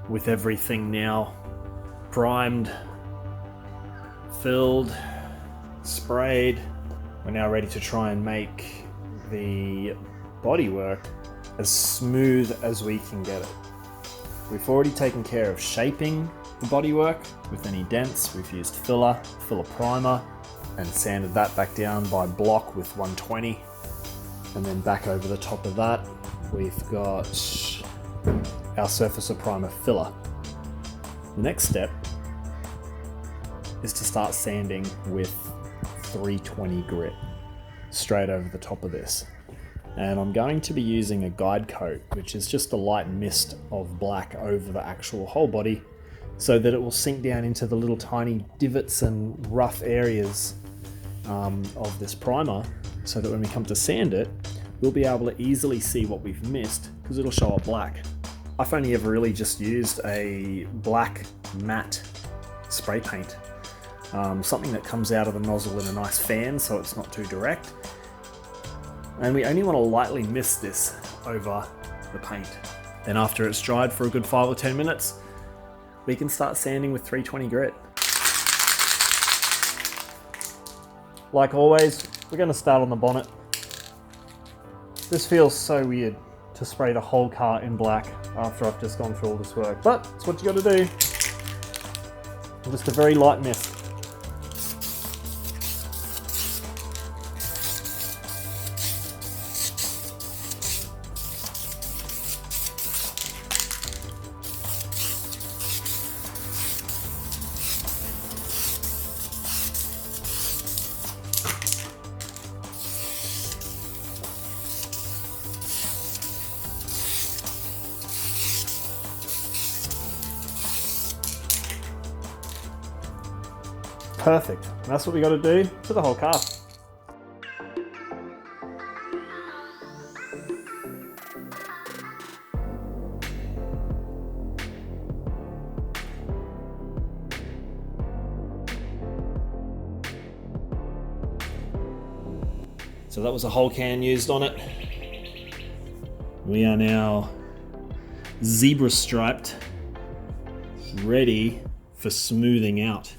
with everything now primed, filled, sprayed, we're now ready to try and make the bodywork as smooth as we can get it. We've already taken care of shaping the bodywork with any dents. We've used filler primer, and sanded that back down by block with 120. And then back over the top of that, we've got our surfacer primer filler. The next step is to start sanding with 320 grit straight over the top of this. And I'm going to be using a guide coat, which is just a light mist of black over the actual whole body, so that it will sink down into the little tiny divots and rough areas of this primer, so that when we come to sand it, we'll be able to easily see what we've missed because it'll show up black. I've only ever really just used a black matte spray paint, something that comes out of the nozzle in a nice fan so it's not too direct. And we only want to lightly mist this over the paint. Then after it's dried for a good 5 or 10 minutes, we can start sanding with 320 grit. Like always, we're going to start on the bonnet. This feels so weird to spray the whole car in black after I've just gone through all this work, but it's what you got to do. Just a very light mist. Perfect. And that's what we got to do to the whole car. So that was a whole can used on it. We are now zebra striped, ready for smoothing out.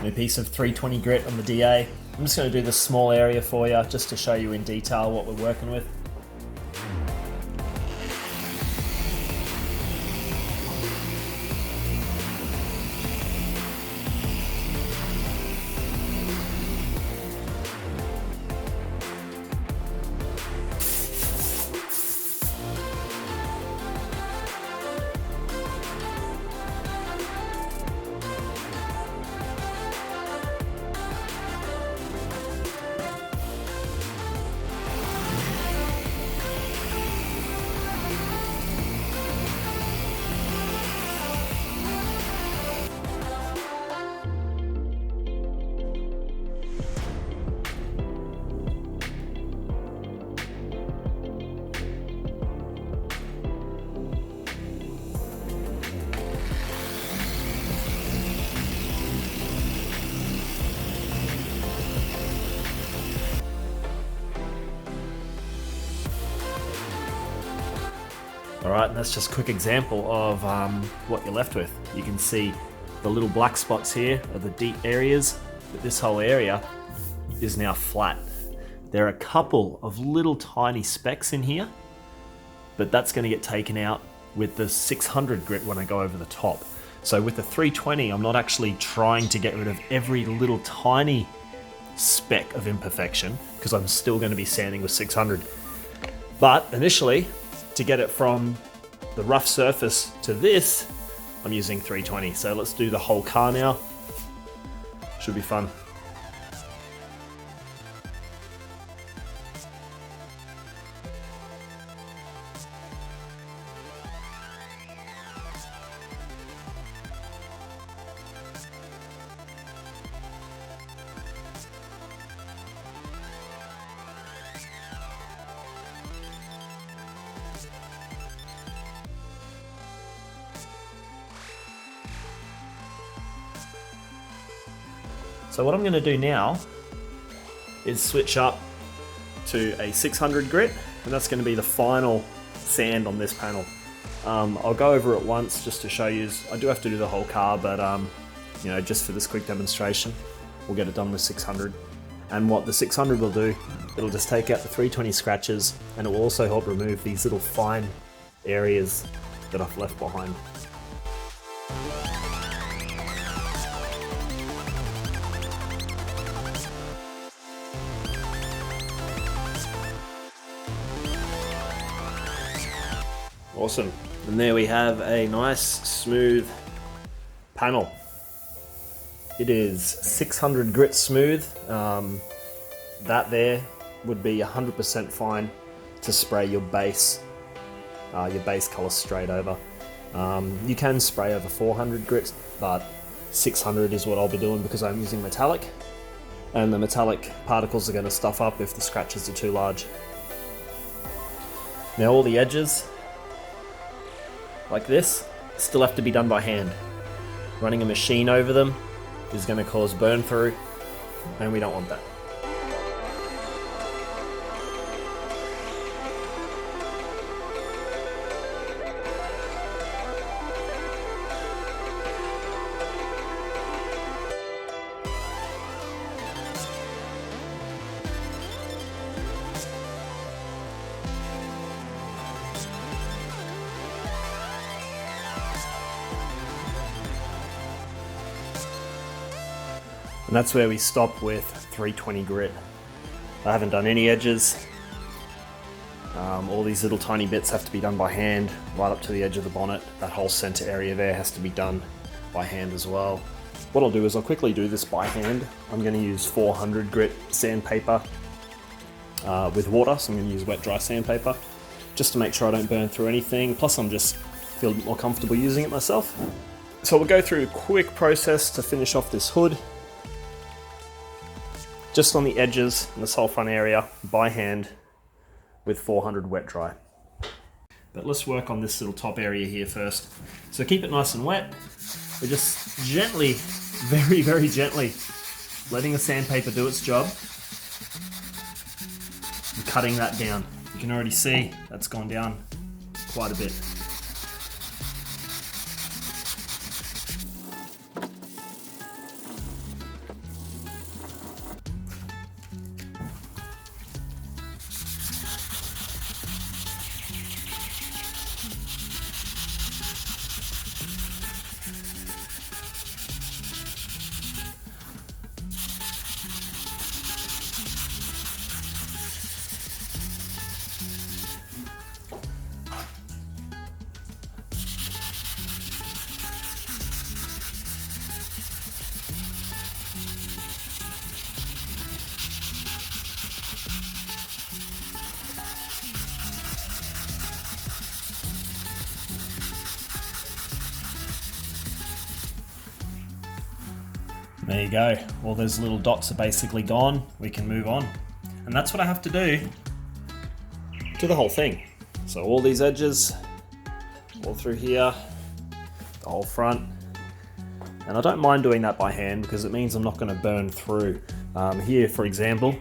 A piece of 320 grit on the DA. I'm just going to do this small area for you just to show you in detail what we're working with. Alright, and that's just a quick example of what you're left with. You can see the little black spots here are the deep areas, but this whole area is now flat. There are a couple of little tiny specks in here, but that's going to get taken out with the 600 grit when I go over the top. So with the 320, I'm not actually trying to get rid of every little tiny speck of imperfection, because I'm still going to be sanding with 600. But initially, to get it from the rough surface to this, I'm using 320. So let's do the whole car now. Should be fun. So what I'm going to do now is switch up to a 600 grit, and that's going to be the final sand on this panel. I'll go over it once just to show you. I do have to do the whole car, but you know, just for this quick demonstration, we'll get it done with 600. And what the 600 will do, it'll just take out the 320 scratches, and it will also help remove these little fine areas that I've left behind. Awesome. And there we have a nice smooth panel. It is 600 grit smooth. That there would be 100% fine to spray your base color straight over. You can spray over 400 grit, but 600 is what I'll be doing because I'm using metallic, and the metallic particles are going to stuff up if the scratches are too large. Now all the edges, like this, still have to be done by hand. Running a machine over them is going to cause burn through, and we don't want that. And that's where we stop with 320 grit. I haven't done any edges. All these little tiny bits have to be done by hand, right up to the edge of the bonnet. That whole center area there has to be done by hand as well. What I'll do is I'll quickly do this by hand. I'm going to use 400 grit sandpaper with water, so I'm going to use wet dry sandpaper just to make sure I don't burn through anything. Plus I'm just feel a bit more comfortable using it myself. So we'll go through a quick process to finish off this hood. Just on the edges and this whole front area by hand with 400 wet dry. But let's work on this little top area here first. So keep it nice and wet. We're just gently, very, very gently letting the sandpaper do its job and cutting that down. You can already see that's gone down quite a bit. There you go. All those little dots are basically gone. We can move on. And that's what I have to do to the whole thing. So all these edges, all through here, the whole front. And I don't mind doing that by hand because it means I'm not going to burn through. Here, for example,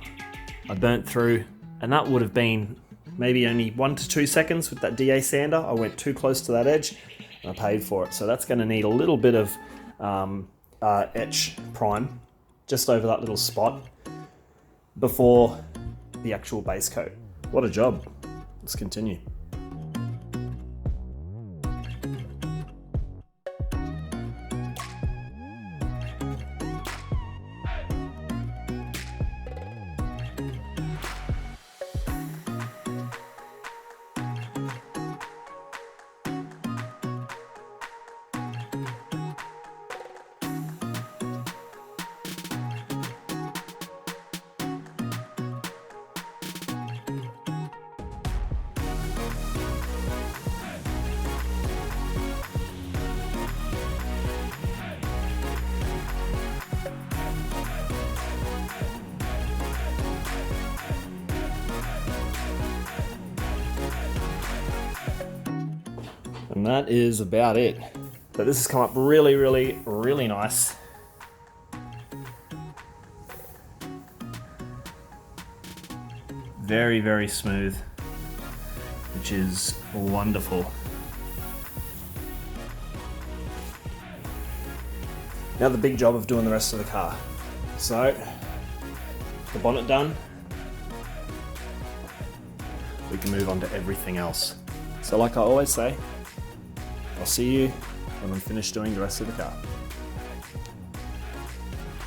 I burnt through, and that would have been maybe only 1 to 2 seconds with that DA sander. I went too close to that edge and I paid for it. So that's going to need a little bit of etch prime just over that little spot before the actual base coat. What a job. Let's continue. And that is about it. So this has come up really, really, really nice. Very, very smooth, which is wonderful. Now the big job of doing the rest of the car. So, the bonnet done, we can move on to everything else. So like I always say, I'll see you when I'm finished doing the rest of the car.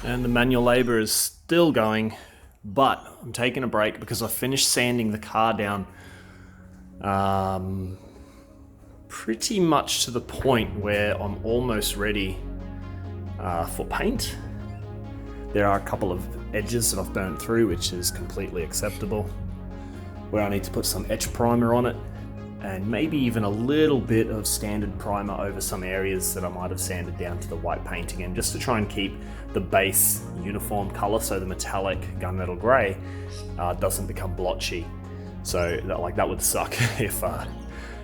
And the manual labor is still going, but I'm taking a break because I finished sanding the car down pretty much to the point where I'm almost ready for paint. There are a couple of edges that I've burnt through, which is completely acceptable, where I need to put some etch primer on it and maybe even a little bit of standard primer over some areas that I might have sanded down to the white paint again, just to try and keep the base uniform color so the metallic gunmetal gray doesn't become blotchy. So that would suck if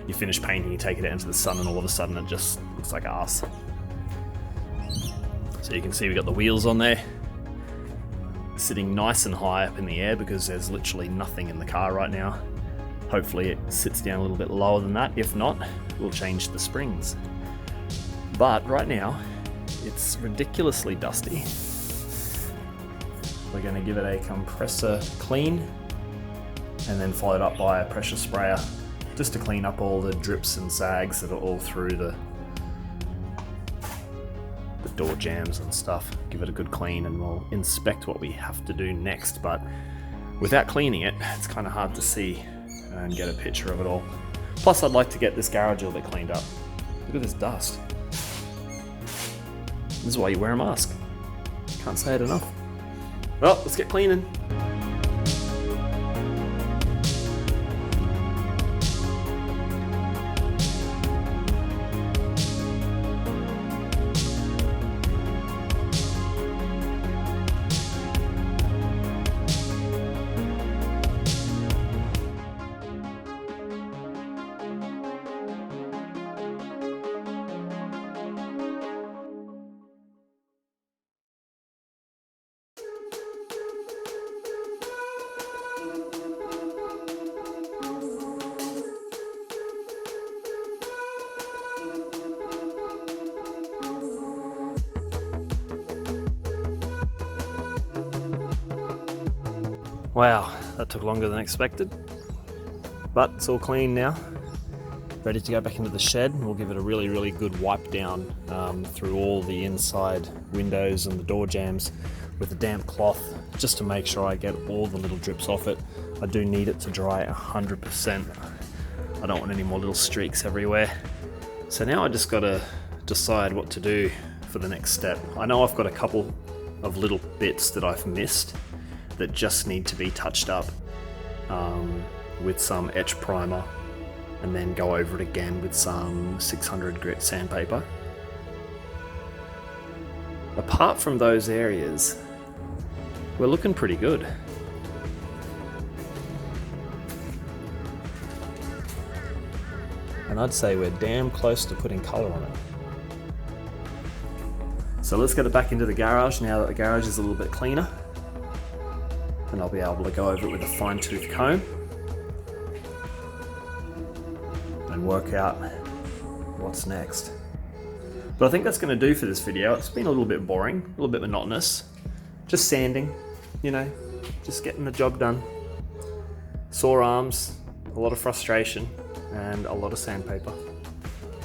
you finish painting, you take it out into the sun, and all of a sudden it just looks like ass. So you can see we got the wheels on there, sitting nice and high up in the air because there's literally nothing in the car right now. Hopefully it sits down a little bit lower than that. If not, we'll change the springs. But right now, it's ridiculously dusty. We're going to give it a compressor clean and then followed up by a pressure sprayer just to clean up all the drips and sags that are all through the door jambs and stuff. Give it a good clean and we'll inspect what we have to do next. But without cleaning it, it's kind of hard to see and get a picture of it all. Plus, I'd like to get this garage a little bit cleaned up. Look at this dust. This is why you wear a mask. Can't say it enough. Well, let's get cleaning. Wow, that took longer than expected, but it's all clean now. Ready to go back into the shed. We'll give it a really good wipe down through all the inside windows and the door jambs with a damp cloth, just to make sure I get all the little drips off it. I do need it to dry 100%. I don't want any more little streaks everywhere. So now I just gotta decide what to do for the next step. I know I've got a couple of little bits that I've missed that just need to be touched up with some etch primer, and then go over it again with some 600 grit sandpaper. Apart from those areas, we're looking pretty good. And I'd say we're damn close to putting color on it. So let's get it back into the garage now that the garage is a little bit cleaner. And I'll be able to go over it with a fine-tooth comb and work out what's next. But I think that's going to do for this video. It's been a little bit boring, a little bit monotonous. Just sanding, you know, just getting the job done. Sore arms, a lot of frustration, and a lot of sandpaper.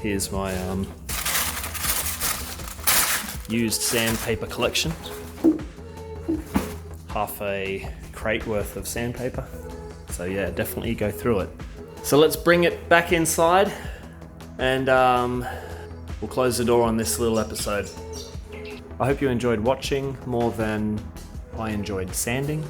Here's my used sandpaper collection. Half a crate worth of sandpaper. So yeah, definitely go through it. So let's bring it back inside and we'll close the door on this little episode. I hope you enjoyed watching more than I enjoyed sanding.